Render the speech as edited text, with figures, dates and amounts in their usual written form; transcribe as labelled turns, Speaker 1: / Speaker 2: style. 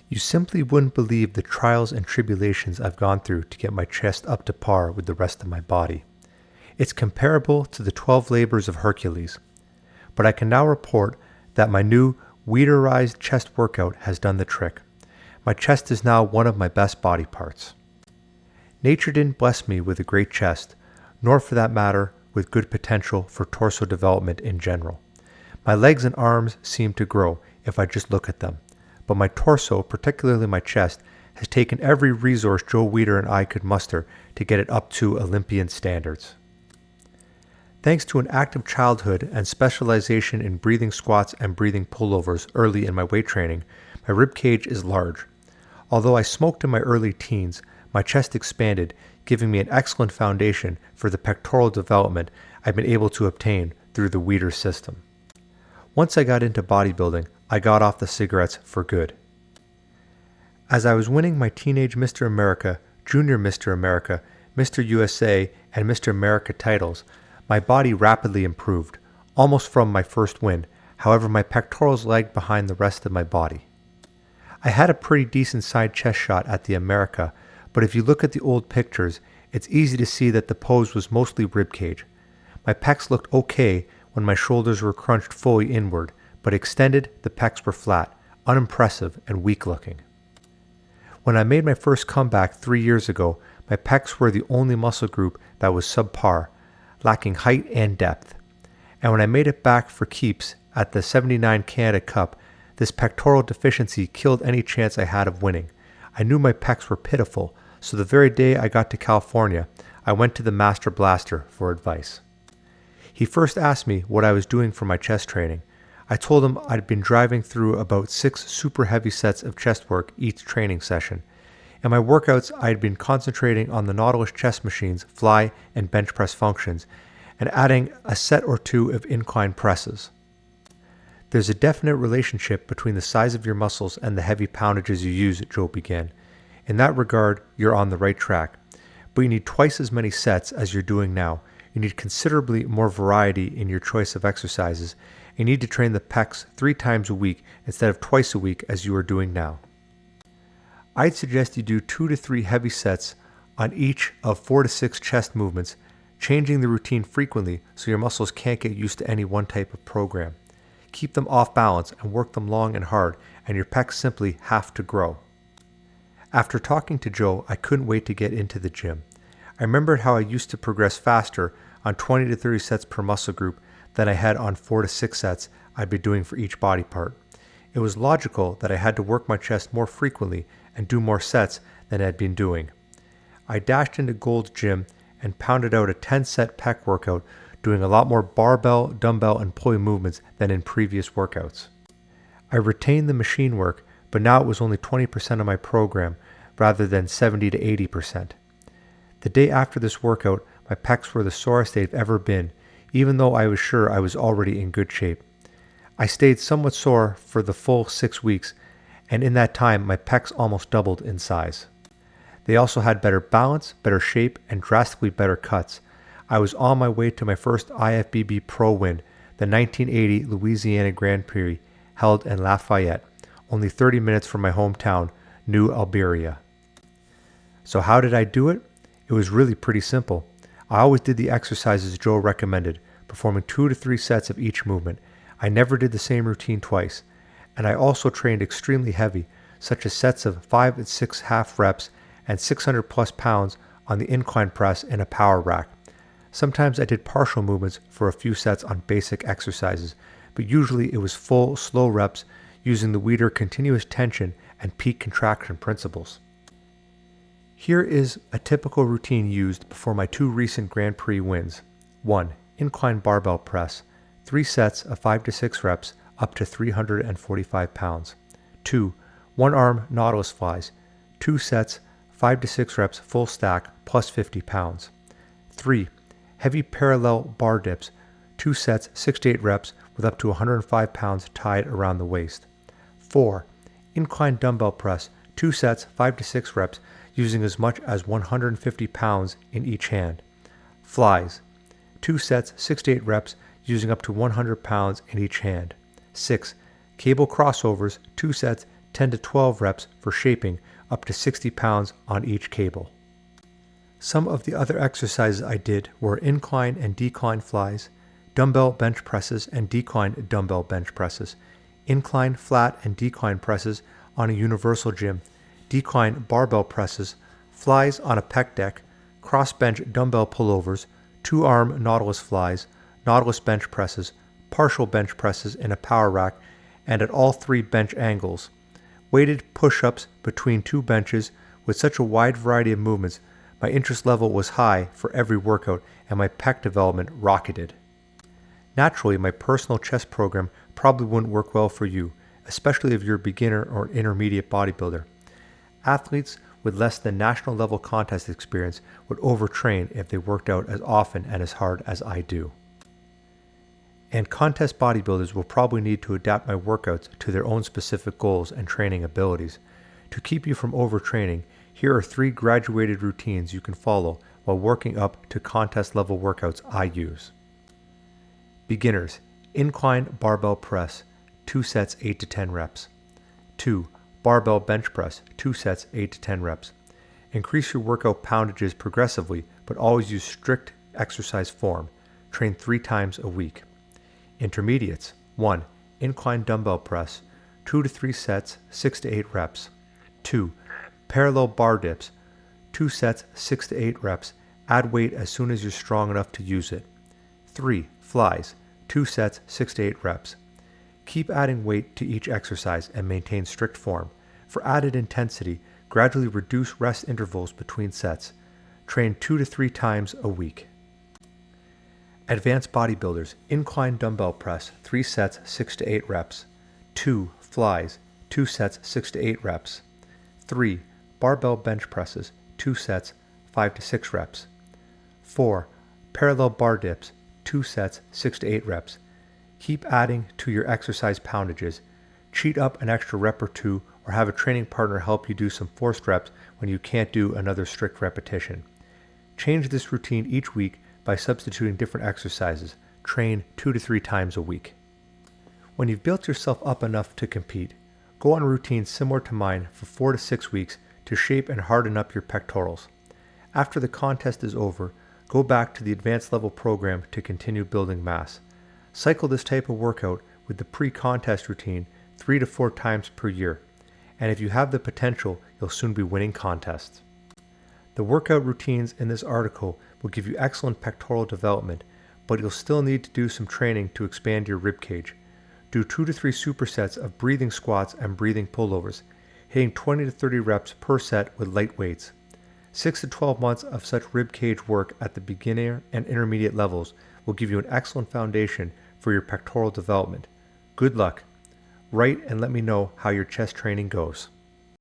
Speaker 1: You simply wouldn't believe the trials and tribulations I've gone through to get my chest up to par with the rest of my body. It's comparable to the 12 labors of Hercules. But I can now report that my new Weiderized chest workout has done the trick. My chest is now one of my best body parts. Nature didn't bless me with a great chest, nor for that matter with good potential for torso development in general. My legs and arms seem to grow if I just look at them, but my torso, particularly my chest, has taken every resource Joe Weider and I could muster to get it up to Olympian standards. Thanks to an active childhood and specialization in breathing squats and breathing pullovers early in my weight training, my rib cage is large. Although I smoked in my early teens, my chest expanded, giving me an excellent foundation for the pectoral development I've been able to obtain through the Weider system. Once I got into bodybuilding, I got off the cigarettes for good. As I was winning my teenage Mr. America, Junior Mr. America, Mr. USA, and Mr. America titles, my body rapidly improved, almost from my first win. However, my pectorals lagged behind the rest of my body. I had a pretty decent side chest shot at the America, but if you look at the old pictures, it's easy to see that the pose was mostly ribcage. My pecs looked okay when my shoulders were crunched fully inward, but extended, the pecs were flat, unimpressive, and weak looking. When I made my first comeback 3 years ago, my pecs were the only muscle group that was subpar, lacking height and depth. And when I made it back for keeps at the 79 Canada Cup, this pectoral deficiency killed any chance I had of winning. I knew my pecs were pitiful, so the very day I got to California, I went to the Master Blaster for advice. He first asked me what I was doing for my chest training. I told him I'd been driving through about 6 super heavy sets of chest work each training session. In my workouts, I had been concentrating on the Nautilus chest machines, fly, and bench press functions, and adding a set or two of incline presses. There's a definite relationship between the size of your muscles and the heavy poundages you use, Joe began. In that regard, you're on the right track. But you need twice as many sets as you're doing now. You need considerably more variety in your choice of exercises. You need to train the pecs 3 times a week instead of twice a week as you are doing now. I'd suggest you do 2 to 3 heavy sets on each of 4 to 6 chest movements, changing the routine frequently so your muscles can't get used to any one type of program. Keep them off balance and work them long and hard, and your pecs simply have to grow. After talking to Joe, I couldn't wait to get into the gym. I remembered how I used to progress faster on 20 to 30 sets per muscle group than I had on 4 to 6 sets I'd be doing for each body part. It was logical that I had to work my chest more frequently and do more sets than I'd been doing. I dashed into Gold's Gym and pounded out a 10-set pec workout, doing a lot more barbell, dumbbell, and pulley movements than in previous workouts. I retained the machine work, but now it was only 20% of my program rather than 70 to 80%. The day after this workout, my pecs were the sorest they've ever been, even though I was sure I was already in good shape. I stayed somewhat sore for the full 6 weeks, and in that time my pecs almost doubled in size. They also had better balance, better shape, and drastically better cuts. I was on my way to my first IFBB Pro win, the 1980 Louisiana Grand Prix, held in Lafayette, only 30 minutes from my hometown, New Iberia. So how did I do it? It was really pretty simple. I always did the exercises Joe recommended, performing 2 to 3 sets of each movement. I never did the same routine twice. And I also trained extremely heavy, such as sets of 5 and 6 half reps and 600 plus pounds on the incline press in a power rack. Sometimes I did partial movements for a few sets on basic exercises, but usually it was full, slow reps using the Weider continuous tension and peak contraction principles. Here is a typical routine used before my 2 recent Grand Prix wins. 1. Incline barbell press, 3 sets of 5 to 6 reps up to 345 pounds. 2. One-arm Nautilus flies, 2 sets, 5 to 6 reps full stack plus 50 pounds. 3. Heavy parallel bar dips, 2 sets, 6 to 8 reps with up to 105 pounds tied around the waist. 4. Incline dumbbell press, 2 sets, 5 to 6 reps using as much as 150 pounds in each hand. Flies, 2 sets, 6 to 8 reps using up to 100 pounds in each hand. 6. Cable crossovers, 2 sets, 10 to 12 reps for shaping up to 60 pounds on each cable. Some of the other exercises I did were incline and decline flies, dumbbell bench presses and decline dumbbell bench presses, incline flat and decline presses on a universal gym, decline barbell presses, flies on a pec deck, cross bench dumbbell pullovers, 2-arm Nautilus flies, Nautilus bench presses, partial bench presses in a power rack and at all 3 bench angles, weighted push-ups between 2 benches with such a wide variety of movements. My interest level was high for every workout and my pec development rocketed. Naturally, my personal chest program probably wouldn't work well for you, especially if you're a beginner or intermediate bodybuilder. Athletes with less than national level contest experience would overtrain if they worked out as often and as hard as I do. And contest bodybuilders will probably need to adapt my workouts to their own specific goals and training abilities. To keep you from overtraining, here are 3 graduated routines you can follow while working up to contest level workouts I use. Beginners, incline barbell press, 2 sets 8 to 10 reps. 2. Barbell bench press, 2 sets 8 to 10 reps. Increase your workout poundages progressively, but always use strict exercise form. Train 3 times a week. Intermediates, 1. Incline dumbbell press, 2 to 3 sets, 6 to 8 reps. 2. Parallel bar dips, 2 sets, 6 to 8 reps. Add weight as soon as you're strong enough to use it. 3. Flies, 2 sets, 6 to 8 reps. Keep adding weight to each exercise and maintain strict form. For added intensity, gradually reduce rest intervals between sets. Train 2 to 3 times a week. Advanced bodybuilders, incline dumbbell press, 3 sets, 6 to 8 reps. 2. Flies, 2 sets, 6 to 8 reps. 3. Barbell bench presses, 2 sets, 5 to 6 reps. 4. Parallel bar dips, 2 sets, 6 to 8 reps. Keep adding to your exercise poundages. Cheat up an extra rep or 2 or have a training partner help you do some forced reps when you can't do another strict repetition. Change this routine each week by substituting different exercises. Train 2 to 3 times a week. When you've built yourself up enough to compete, go on a routine similar to mine for 4 to 6 weeks to shape and harden up your pectorals. After the contest is over, go back to the advanced level program to continue building mass. Cycle this type of workout with the pre-contest routine 3 to 4 times per year, and if you have the potential, you'll soon be winning contests. The workout routines in this article will give you excellent pectoral development, but you'll still need to do some training to expand your rib cage. Do 2 to 3 supersets of breathing squats and breathing pullovers, hitting 20 to 30 reps per set with light weights. 6 to 12 months of such rib cage work at the beginner and intermediate levels will give you an excellent foundation for your pectoral development. Good luck. Write and let me know how your chest training goes.